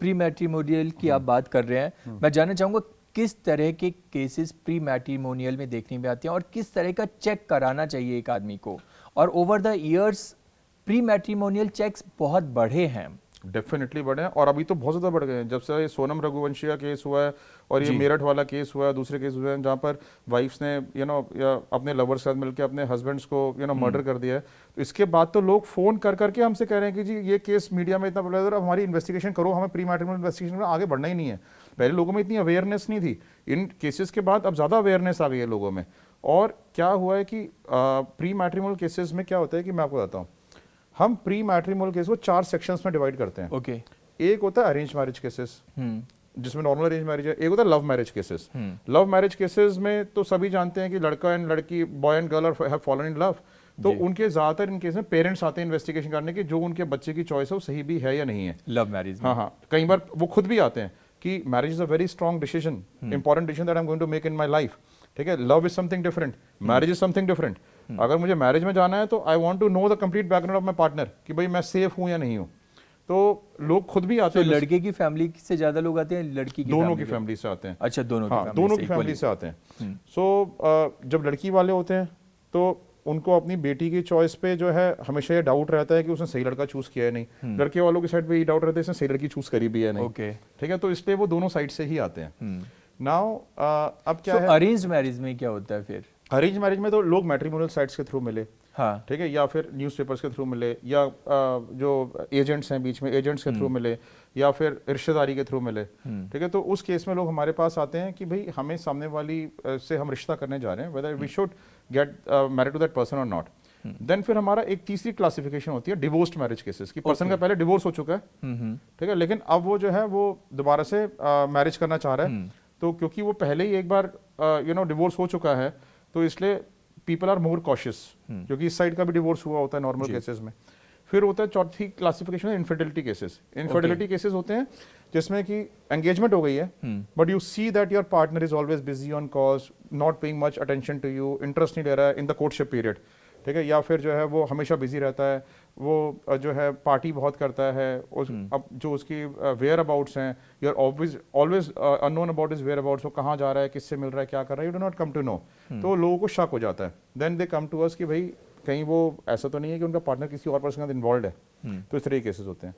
Pre matrimonial की आप बात कर रहे हैं, मैं जानना चाहूँगा किस तरह के केसेस प्री मैट्रिमोनियल में देखने में आते हैं और किस तरह का चेक कराना चाहिए एक आदमी को, और over the years pre matrimonial checks बहुत बढ़े हैं। डेफिनेटली बढ़े हैं, और अभी तो बहुत ज़्यादा बढ़ गए हैं। जब से ये सोनम रघुवंशी का केस हुआ है और ये मेरठ वाला केस हुआ है, दूसरे केस हुए हैं जहाँ पर वाइफ्स ने अपने लवर के साथ मिलकर अपने हस्बैंड्स को मर्डर कर दिया है, तो इसके बाद तो लोग फ़ोन कर करके हमसे कह रहे हैं कि जी ये केस मीडिया में इतना पॉपुलर है, अब हमारी इन्वेस्टिगेशन करो, हमें प्री मैट्रिमोनियल इन्वेस्टिगेशन में आगे बढ़ना ही नहीं है। पहले लोगों में इतनी अवेयरनेस नहीं थी, इन केसेस के बाद अब ज़्यादा अवेयरनेस आ गई है लोगों में। और क्या हुआ है कि प्री मैट्रिमोनियल केसेस में क्या होता है कि मैं आपको बताता हूँ, हम प्री मैट्रिमोनियल केस को 4 सेक्शंस में डिवाइड करते हैं। ओके। एक होता है अरेंज मैरिज केसेस, जिसमें नॉर्मल अरेंज मैरिज है। एक होता है love marriage cases. Love marriage cases में तो सभी जानते हैं कि लड़का एंड लड़की, boy and girl have fallen in love, तो उनके ज्यादातर इन केस में पेरेंट्स आते हैं इन्वेस्टिगेशन करने की, जो उनके बच्चे की चॉइस है वो सही भी है या नहीं है। लव मैरिज, हाँ हाँ, कई बार वो खुद भी आते हैं कि marriage is a very strong decision, important decision that I am going to make in my life. ठीक है, love is something different, marriage is something different. अगर मुझे मैरिज में जाना है तो I want to know the complete background of my partner, कि भाई मैं सेफ हूं या नहीं हूं। तो लोग खुद भी आते तो हैं। लड़के की फैमिली से ज्यादा लोग आते हैं, लड़की की दोनों की फैमिली से आते हैं। अच्छा, दोनों हाँ, की दोनों की फैमिली से आते हैं। सो जब लड़की वाले होते हैं तो उनको अपनी बेटी की चॉइस पे जो है हमेशा ये डाउट रहता है कि उसने सही लड़का चूज किया है नहीं। लड़के वालों की साइड पे ये डाउट रहता है इसने सही लड़की चूज करी भी है नहीं। ओके, ठीक है, तो इसलिए वो दोनों साइड से ही आते हैं। नाउ अब क्या है, अरेंज मैरिज में क्या होता है फिर? अरेंज मैरिज में तो लोग मैट्रिमोनियल साइट्स के थ्रू मिले, हाँ, ठीक है, या फिर न्यूज़पेपर्स के थ्रू मिले, या जो एजेंट्स हैं बीच में, एजेंट्स के थ्रू मिले, या फिर रिश्तेदारी के थ्रू मिले। ठीक है, तो उस केस में लोग हमारे पास आते हैं कि भाई हमें सामने वाली से हम रिश्ता करने जा रहे हैं, whether we should get married to that person और नॉट। देन फिर हमारा एक तीसरी क्लासिफिकेशन होती है डिवोर्स्ड मैरिज केसेस, की पर्सन का पहले डिवोर्स हो चुका है, ठीक है, लेकिन अब वो जो है वो दोबारा से मैरिज करना चाह रहा है। तो क्योंकि वो पहले ही एक बार डिवोर्स हो चुका है, तो इसलिए पीपल आर मोर कॉशियस, क्योंकि इस साइड का भी डिवोर्स हुआ होता है नॉर्मल केसेस में। फिर होता है चौथी क्लासिफिकेशन है इनफर्टिलिटी केसेस। इनफर्टिलिटी केसेस होते हैं जिसमें कि एंगेजमेंट हो गई है, but you see that your partner is always busy on calls, not paying much attention to you, interest नहीं ले रहा है इन द कोर्टशिप पीरियड। ठीक है, या फिर जो है वो हमेशा बिजी रहता है, वो जो है पार्टी बहुत करता है, अब जो उसकी वेयर अबाउट्स हैं, you are always unknown about is whereabouts, वो कहाँ जा रहा है, किससे मिल रहा है, क्या कर रहा है, you do not come to know. तो लोगों को शक हो जाता है, then they come to us कि भाई कहीं वो ऐसा तो नहीं है कि उनका पार्टनर किसी और पर्सन के साथ इन्वॉल्व है। तो इस तरह के केसेस होते हैं।